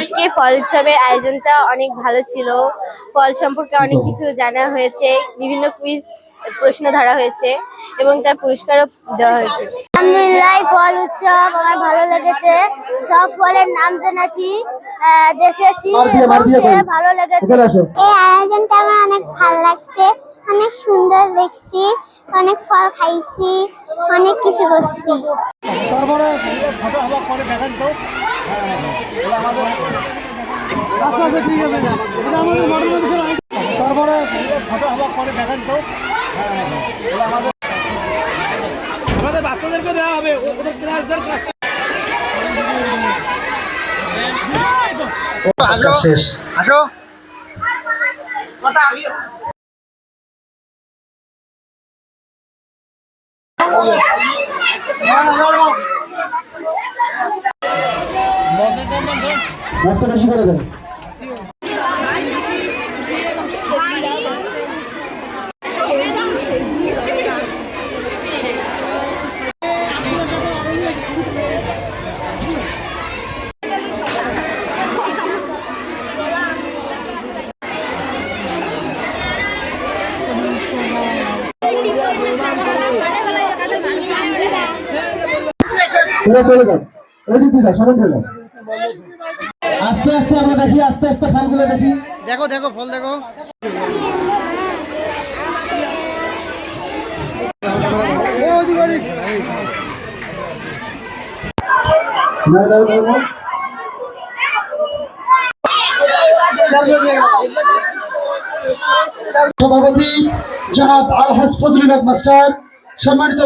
আজকে ফল উৎসবের আয়োজনটা অনেক ভালো ছিল। ফল সম্পর্কে অনেক কিছু জানা হয়েছে, বিভিন্ন কুইজ প্রশ্ন ধরা হয়েছে এবং তার পুরস্কারও দেওয়া হয়েছে। আলহামদুলিল্লাহ, ফল উৎসব আমার ভালো লেগেছে। সব ফলের নাম জেনেছি, দেখেছি, ভালো লেগেছে। এই আয়োজনটা আমার অনেক ভালো লাগছে, অনেক সুন্দর দেখছি, অনেক ফল খাইছি, অনেক কিছু করছি। তারপরে ছোট হওয়ার পরে দেখেন তো আচ্ছা আচ্ছা ঠিক আছে, এটা আমাদের মডেল তারপরে ছোট হওয়ার পরে দেখেন তো আমাদের বাচ্চাদেরকে দেওয়া হবে ওদের ক্লাসদের শেষ। আসো বেশি করে দেন। চলে যান, সবাই চলে যান। আস্তে আস্তে আমরা দেখি, আস্তে আস্তে ফলগুলো দেখি। দেখো দেখো ফল দেখো। সভাপতি জনাব আলহাজ ফজলুল হক মাস্টার, সম্মানিত